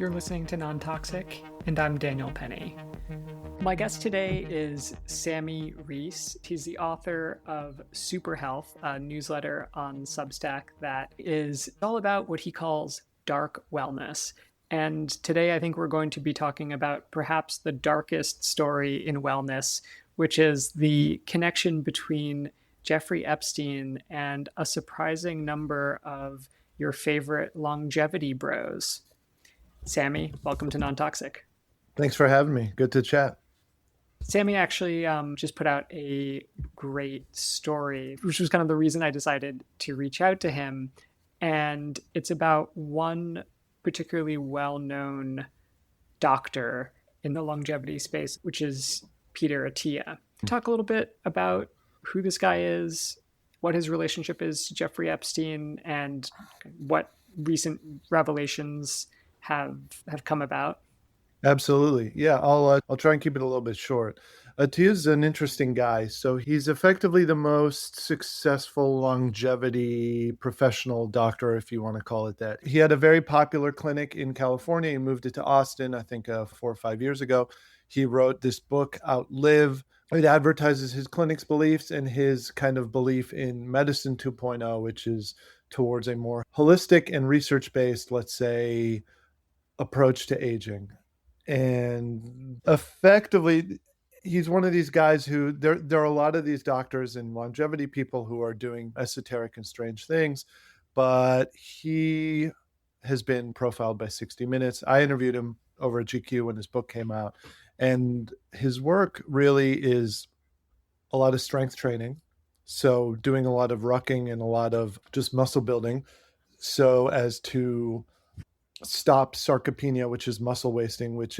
You're listening to Non-Toxic, and I'm Daniel Penny. My guest today is Sammy Reese. He's the author of Super Health, a newsletter on Substack that is all about what he calls dark wellness. And today I think we're going to be talking about perhaps the darkest story in wellness, which is the connection between Jeffrey Epstein and a surprising number of your favorite longevity bros. Sammy, welcome to Non-Toxic. Thanks for having me. Good to chat. Sammy actually just put out a great story, which was kind of the reason I decided to reach out to him. And it's about one particularly well-known doctor in the longevity space, which is Peter Attia. Talk a little bit about who this guy is, what his relationship is to Jeffrey Epstein, and what recent revelations have come about. Absolutely. Yeah, I'll try and keep it a little bit short. Attia's an interesting guy. So he's effectively the most successful longevity professional doctor, if you want to call it that. He had a very popular clinic in California. He moved it to Austin, I think 4 or 5 years ago. He wrote this book, Outlive. It advertises his clinic's beliefs and his kind of belief in medicine 2.0, which is towards a more holistic and research-based, let's say, approach to aging. And effectively, he's one of these guys who there are a lot of these doctors and longevity people who are doing esoteric and strange things, but he has been profiled by 60 Minutes. I interviewed him over at GQ when his book came out, and his work really is a lot of strength training. So doing a lot of rucking and a lot of just muscle building so as to stop sarcopenia, which is muscle wasting, which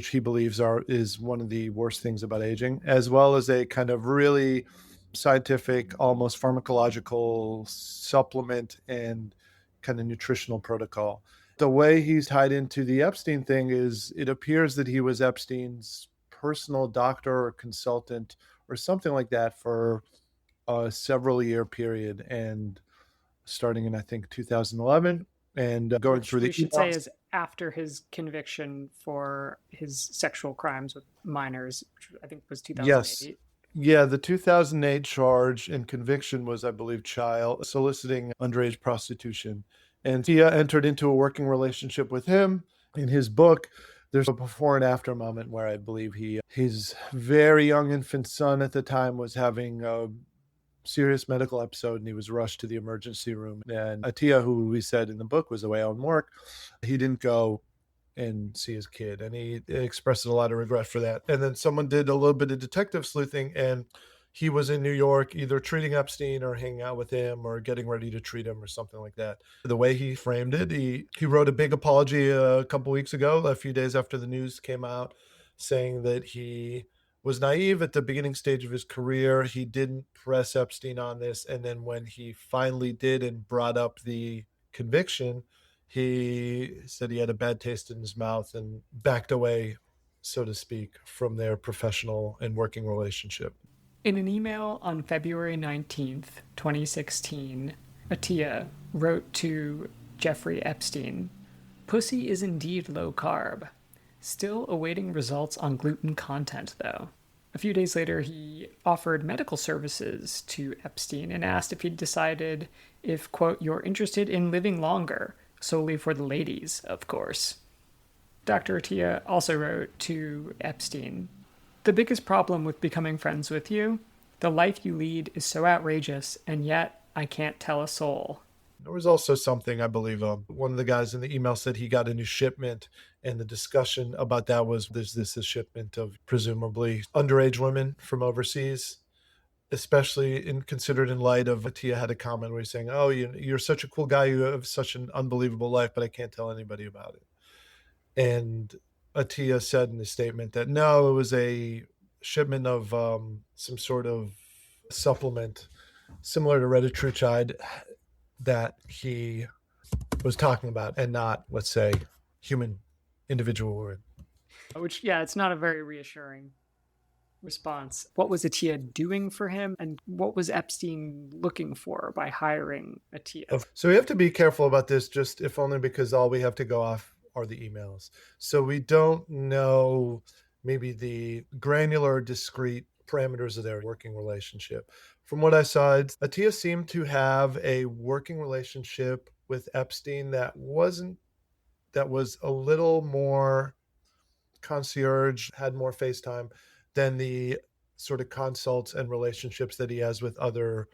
he believes is one of the worst things about aging, as well as a kind of really scientific, almost pharmacological supplement and kind of nutritional protocol. The way he's tied into the Epstein thing is it appears that he was Epstein's personal doctor or consultant or something like that for a several year period, and starting in, I think, 2011. And going through the... We should say is after his conviction for his sexual crimes with minors, which I think was 2008. Yes. Yeah, the 2008 charge and conviction was, I believe, child soliciting underage prostitution. And Tia entered into a working relationship with him. In his book, there's a before and after moment where I believe his very young infant son at the time was having a serious medical episode, and he was rushed to the emergency room. And Attia, who we said in the book was away on work, he didn't go and see his kid, and he expressed a lot of regret for that. And then someone did a little bit of detective sleuthing, and he was in New York either treating Epstein or hanging out with him or getting ready to treat him or something like that. The way he framed it, he wrote a big apology a couple weeks ago, a few days after the news came out, saying that he was naive at the beginning stage of his career. He didn't press Epstein on this. And then when he finally did and brought up the conviction, he said he had a bad taste in his mouth and backed away, so to speak, from their professional and working relationship. In an email on February 19th, 2016, Attia wrote to Jeffrey Epstein, "Pussy is indeed low carb. Still awaiting results on gluten content, though." A few days later, he offered medical services to Epstein and asked if he'd decided if, quote, "you're interested in living longer, solely for the ladies, of course." Dr. Attia also wrote to Epstein, "The biggest problem with becoming friends with you, the life you lead is so outrageous, and yet I can't tell a soul." There was also something, I believe, one of the guys in the email said he got a new shipment, and the discussion about that was, there's a shipment of presumably underage women from overseas, especially considered in light of Attia had a comment where he's saying, "Oh, you're such a cool guy, you have such an unbelievable life, but I can't tell anybody about it." And Attia said in his statement that no, it was a shipment of some sort of supplement similar to retatrutide that he was talking about, and not, let's say, human individual urine. Which, yeah, it's not a very reassuring response. What was Attia doing for him, and what was Epstein looking for by hiring Attia? So we have to be careful about this, just if only because all we have to go off are the emails. So we don't know maybe the granular, discrete parameters of their working relationship. From what I saw, Atia seemed to have a working relationship with Epstein that was a little more concierge, had more FaceTime than the sort of consults and relationships that he has with other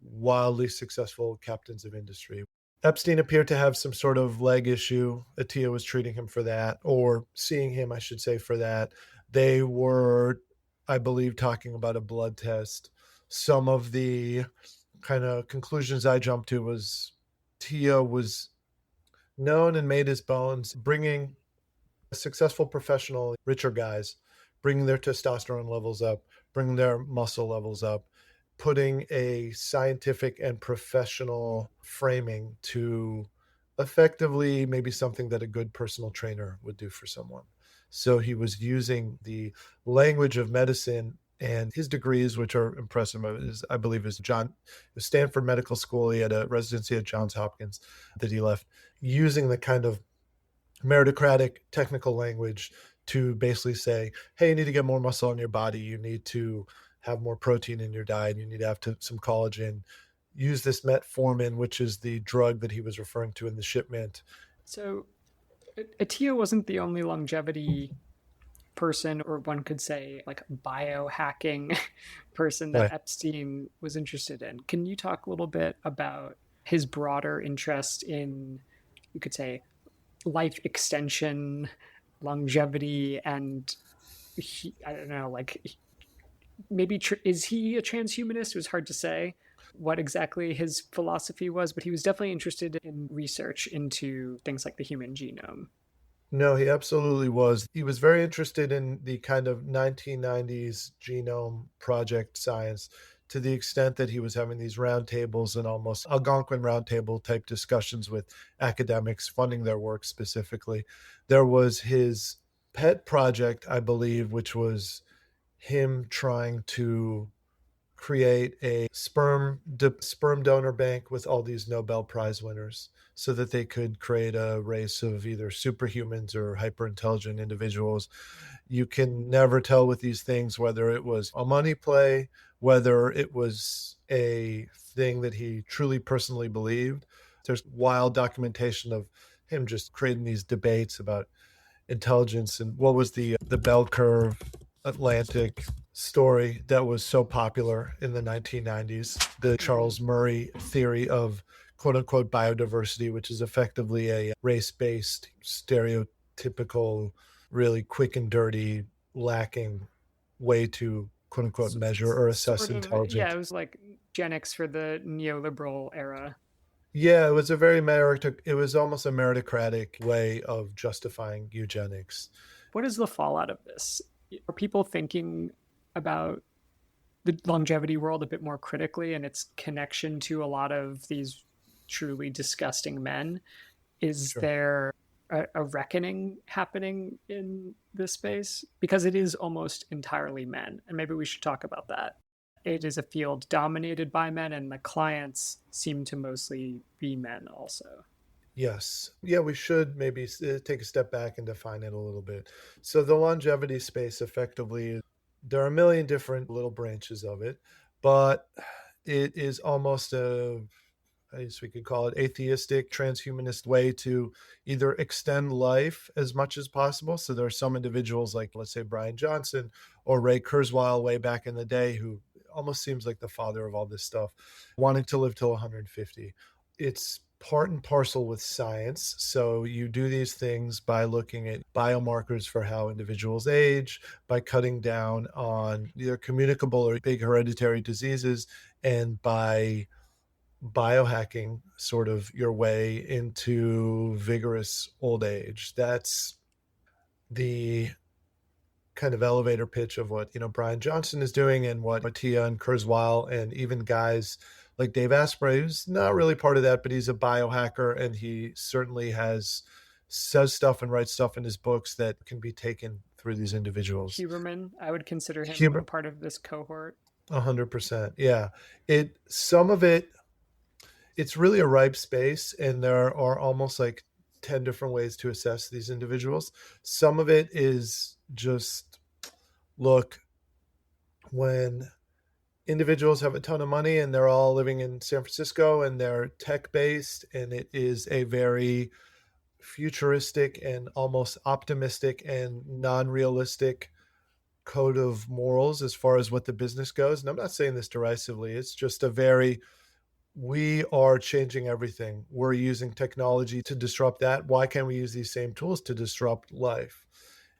wildly successful captains of industry. Epstein appeared to have some sort of leg issue. Atia was treating him for that, or seeing him, I should say, for that. They were, I believe, talking about a blood test. Some of the kind of conclusions I jumped to was Tia was known and made his bones bringing successful professional, richer guys, bringing their testosterone levels up, bringing their muscle levels up, putting a scientific and professional framing to effectively maybe something that a good personal trainer would do for someone. So he was using the language of medicine and his degrees, which are impressive, is I believe is Stanford Medical School. He had a residency at Johns Hopkins that he left, using the kind of meritocratic technical language to basically say, hey, you need to get more muscle in your body. You need to have more protein in your diet. You need to have some collagen. Use this metformin, which is the drug that he was referring to in the shipment. So Atia wasn't the only longevity person, or one could say like biohacking person that Right. Epstein was interested in. Can you talk a little bit about his broader interest in, you could say, life extension, longevity, and I don't know, like maybe is he a transhumanist? It was hard to say what exactly his philosophy was, but he was definitely interested in research into things like the human genome. No, he absolutely was. He was very interested in the kind of 1990s genome project science, to the extent that he was having these roundtables and almost Algonquin roundtable type discussions with academics funding their work specifically. There was his pet project, I believe, which was him trying to create a sperm donor bank with all these Nobel Prize winners, so that they could create a race of either superhumans or hyper intelligent individuals. You can never tell with these things whether it was a money play, whether it was a thing that he truly personally believed. There's wild documentation of him just creating these debates about intelligence and what was the bell curve Atlantic story that was so popular in the 1990s, the Mm-hmm. Charles Murray theory of quote unquote biodiversity, which is effectively a race based, stereotypical, really quick and dirty, lacking way to quote unquote measure or assess Sort of, yeah, it intelligence. was like Gen X for the neoliberal era. Yeah, it was almost a meritocratic way of justifying eugenics. What is the fallout of this? Are people thinking about the longevity world a bit more critically and its connection to a lot of these truly disgusting men? Is Sure. there a reckoning happening in this space? Because it is almost entirely men, and maybe we should talk about that. It is a field dominated by men, and the clients seem to mostly be men also. Yes. Yeah, we should maybe take a step back and define it a little bit. So, the longevity space effectively, there are a million different little branches of it, but it is almost a, I guess we could call it atheistic, transhumanist way to either extend life as much as possible. So there are some individuals like, let's say, Brian Johnson or Ray Kurzweil way back in the day, who almost seems like the father of all this stuff, wanting to live till 150. It's part and parcel with science. So you do these things by looking at biomarkers for how individuals age, by cutting down on either communicable or big hereditary diseases, and by biohacking sort of your way into vigorous old age. That's the kind of elevator pitch of what, Brian Johnson is doing, and what Mattia and Kurzweil and even guys like Dave Asprey, who's not really part of that, but he's a biohacker, and he certainly says stuff and writes stuff in his books that can be taken through these individuals. Huberman, I would consider him a Huber, part of this cohort. 100%. Yeah. Some of it, it's really a ripe space, and there are almost like 10 different ways to assess these individuals. Some of it is just, look, when individuals have a ton of money and they're all living in San Francisco and they're tech based, and it is a very futuristic and almost optimistic and non-realistic code of morals as far as what the business goes. And I'm not saying this derisively, it's just a very, we are changing everything. We're using technology to disrupt that. Why can't we use these same tools to disrupt life?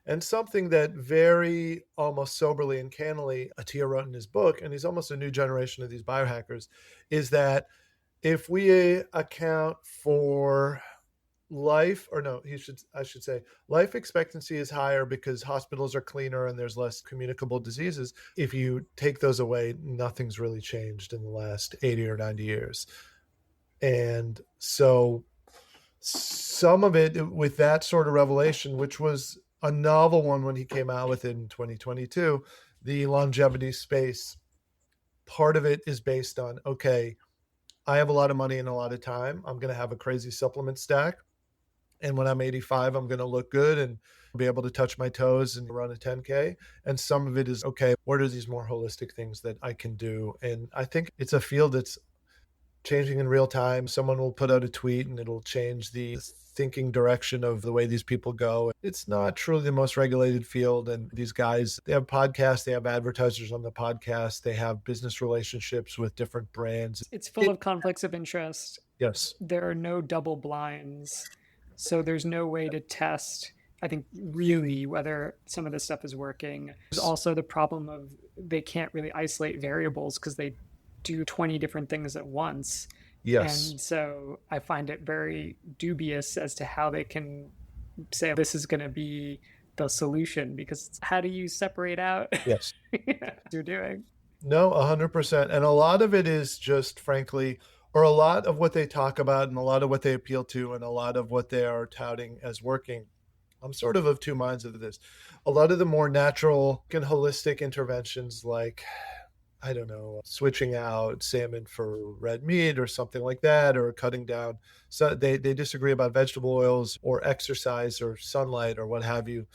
And something that very almost soberly and cannily Attia wrote in his book, and he's almost a new generation of these biohackers, is that if we account for life, or no, I should say life expectancy is higher because hospitals are cleaner and there's less communicable diseases. If you take those away, nothing's really changed in the last 80 or 90 years. And so some of it with that sort of revelation, which was a novel one when he came out with it in 2022, the longevity space, part of it is based on, okay, I have a lot of money and a lot of time. I'm going to have a crazy supplement stack. And when I'm 85, I'm going to look good and be able to touch my toes and run a 10K. And some of it is, okay, what are these more holistic things that I can do? And I think it's a field that's changing in real time. Someone will put out a tweet and it'll change the thinking direction of the way these people go. It's not truly the most regulated field. And these guys, they have podcasts, they have advertisers on the podcast, they have business relationships with different brands. It's full of conflicts of interest. Yes. There are no double blinds. So there's no way to test, I think, really whether some of this stuff is working. There's also the problem of they can't really isolate variables because they do 20 different things at once. Yes. And so I find it very dubious as to how they can say this is going to be the solution, because how do you separate out Yes. what you're doing? No, 100%. And a lot of it is just, frankly, or a lot of what they talk about and a lot of what they appeal to and a lot of what they are touting as working. I'm sort of two minds of this. A lot of the more natural and holistic interventions, like, I don't know, switching out salmon for red meat or something like that, or cutting down. So they disagree about vegetable oils or exercise or sunlight or what have you.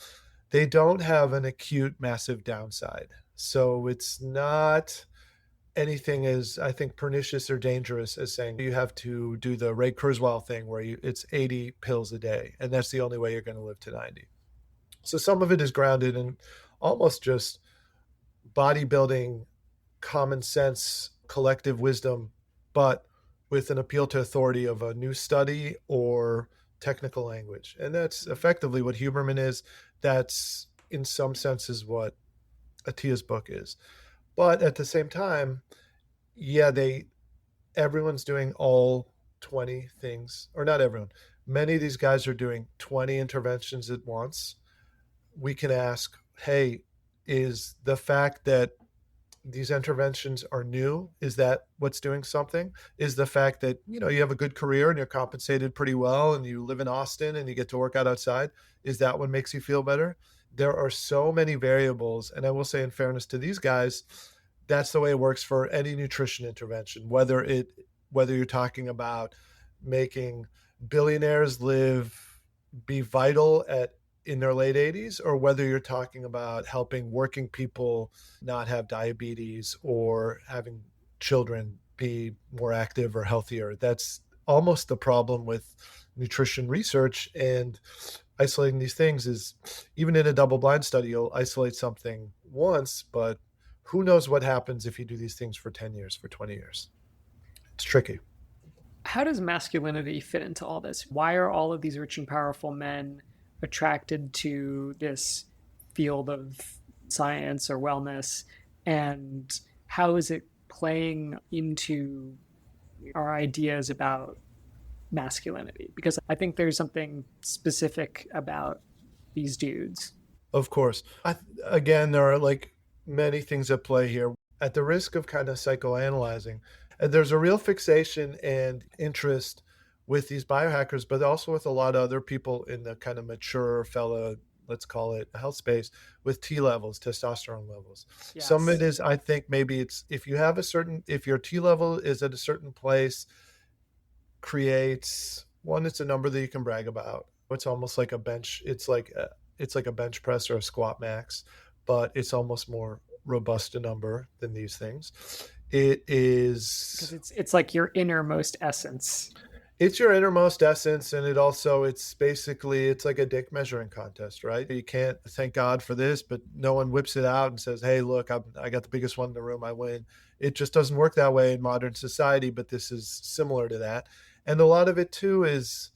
They don't have an acute, massive downside. So it's not anything as, I think, pernicious or dangerous as saying you have to do the Ray Kurzweil thing where it's 80 pills a day and that's the only way you're going to live to 90. So some of it is grounded in almost just bodybuilding, common sense, collective wisdom, but with an appeal to authority of a new study or technical language. And that's effectively what Huberman is. That's in some senses what Attia's book is. But at the same time, yeah, everyone's doing all 20 things, or not everyone. Many of these guys are doing 20 interventions at once. We can ask, hey, is the fact that these interventions are new, is that what's doing something? Is the fact that, you have a good career and you're compensated pretty well and you live in Austin and you get to work out outside, is that what makes you feel better? There are so many variables. And I will say, in fairness to these guys, that's the way it works for any nutrition intervention, whether you're talking about making billionaires be vital in their late 80s, or whether you're talking about helping working people not have diabetes or having children be more active or healthier. That's almost the problem with nutrition research and isolating these things. Is even in a double blind study, you'll isolate something once, but who knows what happens if you do these things for 10 years, for 20 years. It's tricky. How does masculinity fit into all this? Why are all of these rich and powerful men attracted to this field of science or wellness? And how is it playing into our ideas about masculinity? Because I think there's something specific about these dudes. Of course. Again, there are like many things at play here. At the risk of kind of psychoanalyzing, there's a real fixation and interest with these biohackers, but also with a lot of other people in the kind of mature fella, let's call it health space, with T levels, testosterone levels. Yes. Some of it is, I think maybe it's if your T level is at a certain place, creates One, it's a number that you can brag about. It's almost like a bench. It's like a bench press or a squat max, but it's almost more robust a number than these things. It Because is it's like your innermost essence. it's your innermost essence, and it's basically it's like a dick measuring contest, right? You can't thank God for this, but no one whips it out and says, "Hey, look, I got the biggest one in the room, I win." It just doesn't work that way in modern society, but this is similar to that. And a lot of it too is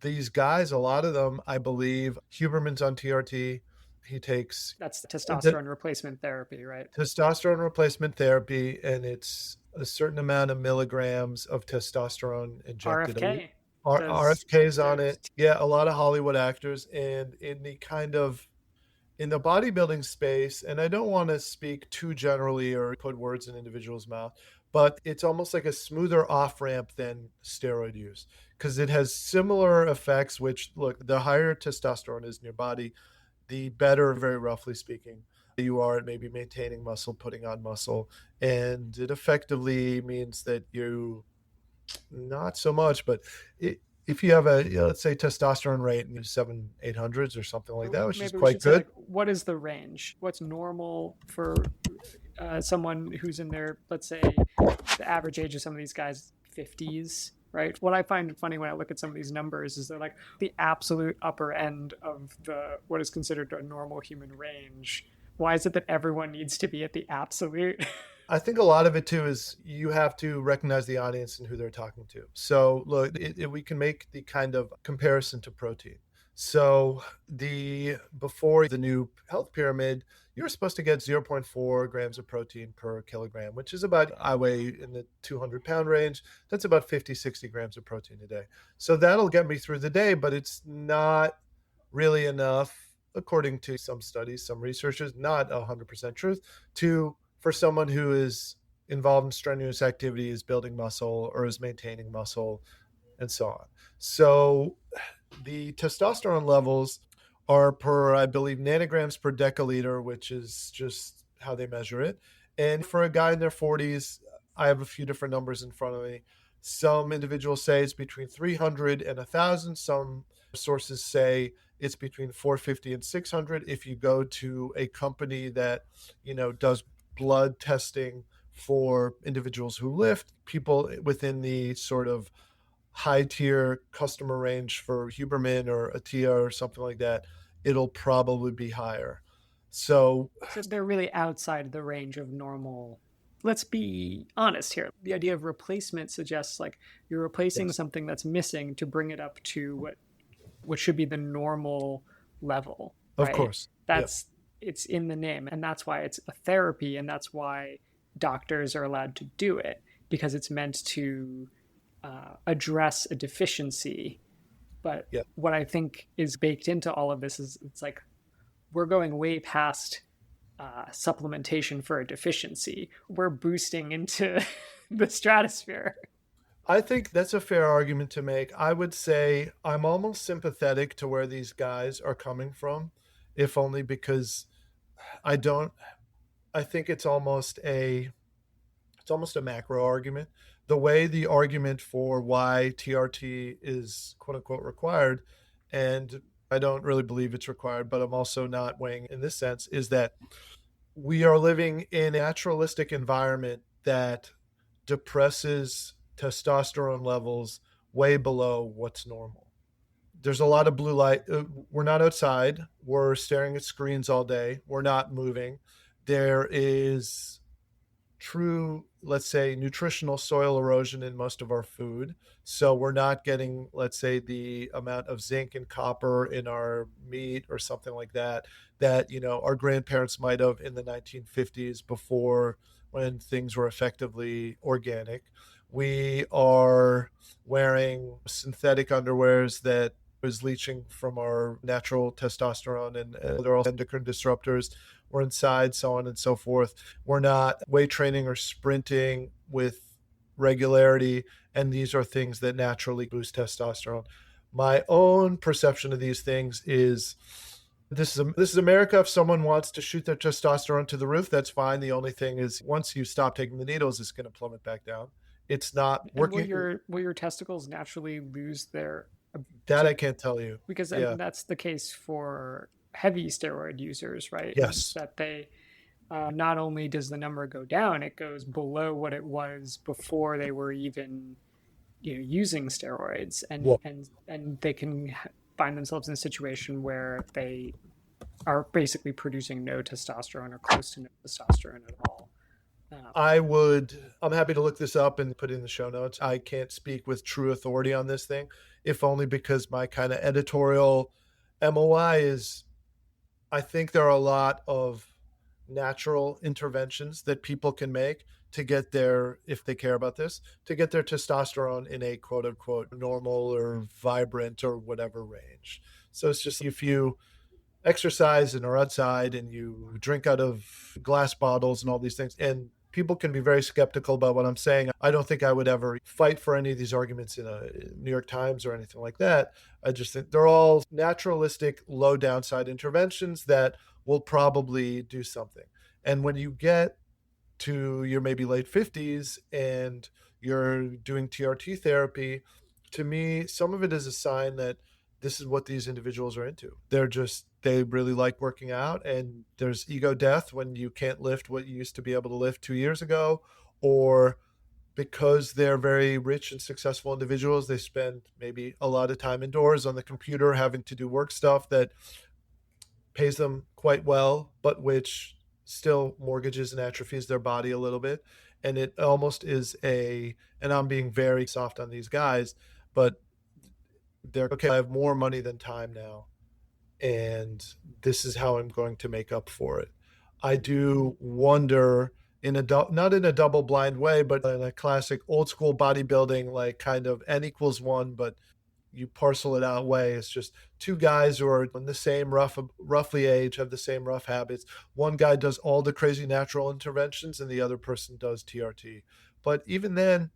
these guys, a lot of them, I believe, Huberman's on TRT. He takes That's the testosterone replacement therapy, right? testosterone replacement therapy, and it's a certain amount of milligrams of testosterone injected a week. RFK does RFK's on there's it. Yeah, a lot of Hollywood actors, and in the bodybuilding space, and I don't want to speak too generally or put words in individuals' mouth, but it's almost like a smoother off ramp than steroid use because it has similar effects. Which, look, the higher testosterone is in your body, the better, very roughly speaking, you are at maybe maintaining muscle, putting on muscle. And it effectively means that you, not so much, but if you have a, let's say, testosterone rate in 700-800s or something like that, which is maybe we quite should say good. like what is the range? What's normal for someone who's in their, let's say, the average age of some of these guys 50s, right? What I find funny when I look at some of these numbers is they're like the absolute upper end of the what is considered a normal human range. Why is it that everyone needs to be at the absolute? I think a lot of it too is you have to recognize the audience and who they're talking to. So look, we can make the kind of comparison to protein. So the before the new health pyramid, you're supposed to get zero point 0.4 grams of protein per kilogram, which is about, I weigh in the 200-pound range. That's about 50, 60 grams of protein a day. So that'll get me through the day, but it's not really enough, according to some studies, some researchers, not 100% truth, to for someone who is involved in strenuous activity, is building muscle or is maintaining muscle, and so on. So the testosterone levels are per, I believe, nanograms per deciliter, which is just how they measure it. And for a guy in their 40s, I have a few different numbers in front of me. Some individuals say it's between 300 and 1,000. Some sources say it's between 450 and 600. If you go to a company that, does blood testing for individuals who lift, people within the sort of high tier customer range for Huberman or Atia or something like that, it'll probably be higher. So, So they're really outside the range of normal. Let's be honest here. The idea of replacement suggests like you're replacing yes, something that's missing to bring it up to what should be the normal level, of right? course. Yep. That's it's in the name, and that's why it's a therapy, and that's why doctors are allowed to do it because it's meant to address a deficiency. But Yep. what I think is baked into all of this is it's like we're going way past supplementation for a deficiency. We're boosting into the stratosphere. I think that's a fair argument to make. I would say I'm almost sympathetic to where these guys are coming from, if only because I don't, I think it's almost a macro argument. The way the argument for why TRT is quote unquote required, and I don't really believe it's required, but I'm also not weighing in this sense, is that we are living in a naturalistic environment that depresses testosterone levels way below what's normal. There's a lot of blue light. We're not outside. We're staring at screens all day. We're not moving. There is true, let's say, nutritional soil erosion in most of our food. So we're not getting, let's say, the amount of zinc and copper in our meat or something like that, that, our grandparents might have in the 1950s before when things were effectively organic. We are wearing synthetic underwears that is leaching from our natural testosterone, and they're all endocrine disruptors. We're inside, so on and so forth. We're not weight training or sprinting with regularity, and these are things that naturally boost testosterone. My own perception of these things is this is America. If someone wants to shoot their testosterone to the roof, that's fine. The only thing is once you stop taking the needles, it's going to plummet back down. It's not And working. will your testicles naturally lose their That to I can't tell you. because I Yeah. mean that's the case for heavy steroid users, right? Is Yes. that they not only does the number go down, it goes below what it was before they were even using steroids, and Well, they can find themselves in a situation where they are basically producing no testosterone or close to no testosterone at all. I'm happy to look this up and put it in the show notes. I can't speak with true authority on this thing, if only because my kind of editorial MOI is I think there are a lot of natural interventions that people can make to get their, if they care about this, to get their testosterone in a quote unquote normal or vibrant or whatever range. So it's just if you exercise and are outside and you drink out of glass bottles and all these things. And people can be very skeptical about what I'm saying. I don't think I would ever fight for any of these arguments in a New York Times or anything like that. I just think they're all naturalistic, low downside interventions that will probably do something. And when you get to your maybe late 50s and you're doing TRT therapy, to me, some of it is a sign that this is what these individuals are into. They really like working out, and there's ego death when you can't lift what you used to be able to lift 2 years ago, or because they're very rich and successful individuals, they spend maybe a lot of time indoors on the computer having to do work stuff that pays them quite well, but which still mortgages and atrophies their body a little bit. And it almost is and I'm being very soft on these guys, but they're okay. I have more money than time now, and this is how I'm going to make up for it. I do wonder not in a double blind way, but in a classic old school bodybuilding, like kind of n equals one, but you parcel it out way. It's just two guys who are in the same roughly age, have the same rough habits. One guy does all the crazy natural interventions, and the other person does TRT. But even then,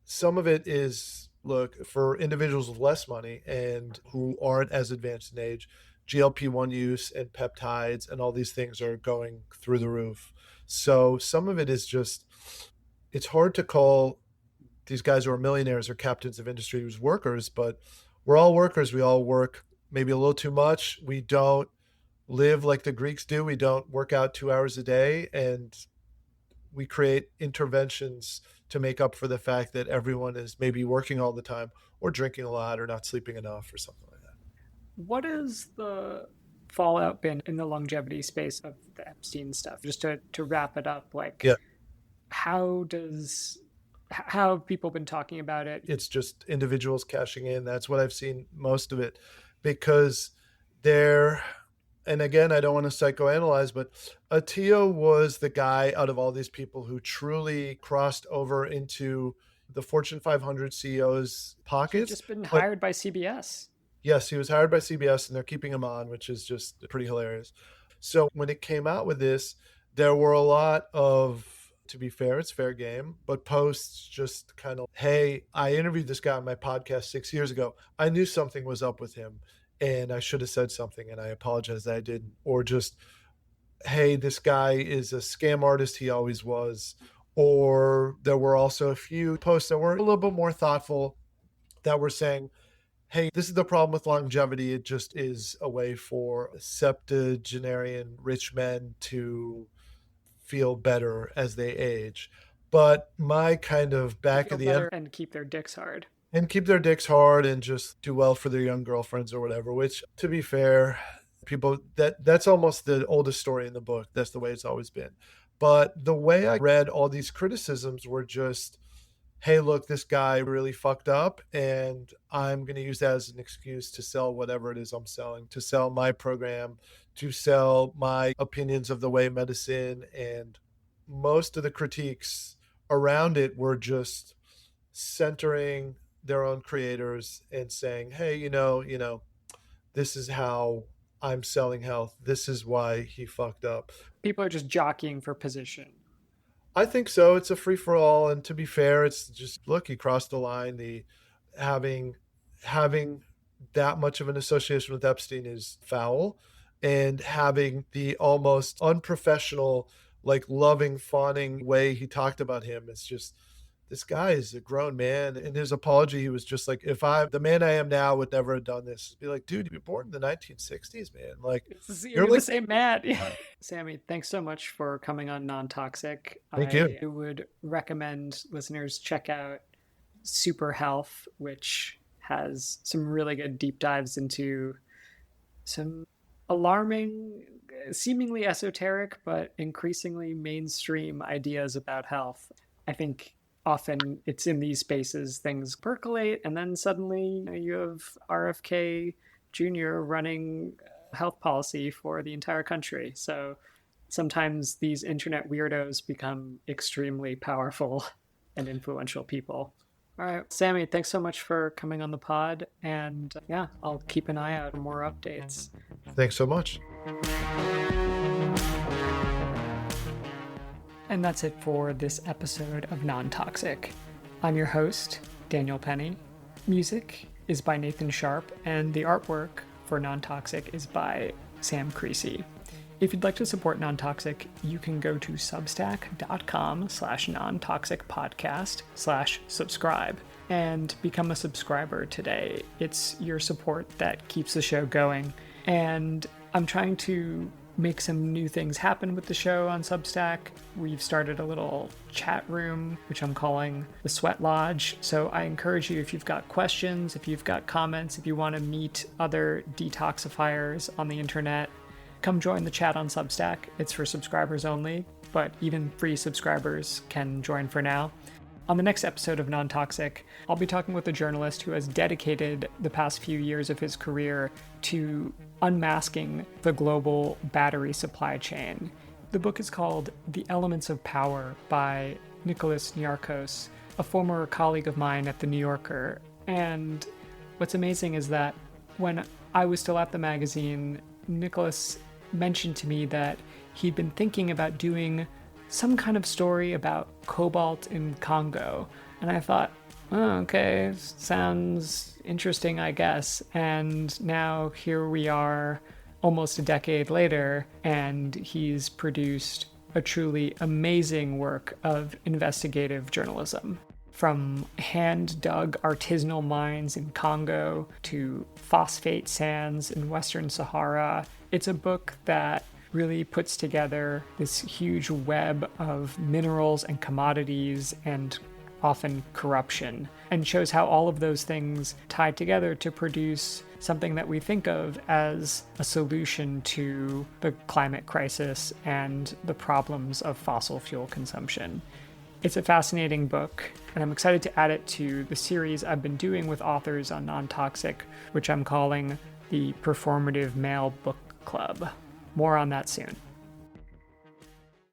some of it is look for individuals with less money and who aren't as advanced in age. GLP-1 use and peptides and all these things are going through the roof. So some of it is just it's hard to call these guys who are millionaires or captains of industry who's workers, but we're all workers. We all work maybe a little too much. We don't live like the Greeks do. We don't work out 2 hours a day, and we create interventions to make up for the fact that everyone is maybe working all the time or drinking a lot or not sleeping enough or something like that. What has the fallout been in the longevity space of the Epstein stuff? Just to wrap it up, like Yeah, how does how have people been talking about it? it's just individuals cashing in. That's what I've seen most of it because they're, and again, I don't want to psychoanalyze, but Attia was the guy out of all these people who truly crossed over into the Fortune 500 CEOs' He'd pockets. just been But hired by CBS. yes, he was hired by CBS and they're keeping him on, which is just pretty hilarious. So when it came out with this, there were a lot of, to be fair, it's fair game, but posts just kind of, hey, I interviewed this guy on my podcast 6 years ago. I knew something was up with him and I should have said something and I apologize that I didn't. Or just, hey, this guy is a scam artist. He always was. Or there were also a few posts that were a little bit more thoughtful that were saying, hey, this is the problem with longevity. It just is a way for septuagenarian rich men to feel better as they age. But my kind of To back feel of the end better and keep their dicks hard. and keep their dicks hard and just do well for their young girlfriends or whatever, which to be fair, people that's almost the oldest story in the book. That's the way it's always been. But the way I read all these criticisms were just, hey, look, this guy really fucked up, and I'm going to use that as an excuse to sell whatever it is I'm selling, to sell my program, to sell my opinions of the way medicine. And most of the critiques around it were just centering their own creators and saying, hey, this is how I'm selling health. This is why he fucked up. People are just jockeying for position. I think so. It's a free for all, and to be fair, it's just look, he crossed the line. The having having that much of an association with Epstein is foul, and having the almost unprofessional, like loving, fawning way he talked about him, it's just this guy is a grown man. In his apology, he was just like, if I'm the man I am now would never have done this. Be like, dude, you were born in the 1960s, man. Like, you're You're the like, same man. Sammy, thanks so much for coming on Non-Toxic. thank you. I would recommend listeners check out Super Health, which has some really good deep dives into some alarming, seemingly esoteric, but increasingly mainstream ideas about health. I think often it's in these spaces things percolate, and then suddenly you have RFK Jr. running health policy for the entire country. So sometimes these internet weirdos become extremely powerful and influential people. All right, Sammy, thanks so much for coming on the pod. And yeah, I'll keep an eye out for more updates. Thanks so much. And that's it for this episode of Non-Toxic. I'm your host, Daniel Penny. Music is by Nathan Sharp, and the artwork for Non-Toxic is by Sam Creasy. If you'd like to support Non-Toxic, you can go to substack.com/nontoxicpodcast/subscribe and become a subscriber today. It's your support that keeps the show going. And I'm trying to make some new things happen with the show on Substack. We've started a little chat room, which I'm calling the Sweat Lodge. So I encourage you, if you've got questions, if you've got comments, if you want to meet other detoxifiers on the internet, come join the chat on Substack. It's for subscribers only, but even free subscribers can join for now. On the next episode of Non-Toxic, I'll be talking with a journalist who has dedicated the past few years of his career to unmasking the global battery supply chain. The book is called The Elements of Power by Nicholas Niarchos, a former colleague of mine at The New Yorker. And what's amazing is that when I was still at the magazine, Nicholas mentioned to me that he'd been thinking about doing some kind of story about cobalt in Congo. And I thought, oh, okay, sounds interesting, I guess. And now here we are almost a decade later, and he's produced a truly amazing work of investigative journalism. From hand-dug artisanal mines in Congo to phosphate sands in Western Sahara, it's a book that really puts together this huge web of minerals and commodities and often corruption, and shows how all of those things tie together to produce something that we think of as a solution to the climate crisis and the problems of fossil fuel consumption. It's a fascinating book, and I'm excited to add it to the series I've been doing with authors on Non-Toxic, which I'm calling the Performative Male Book Club. More on that soon.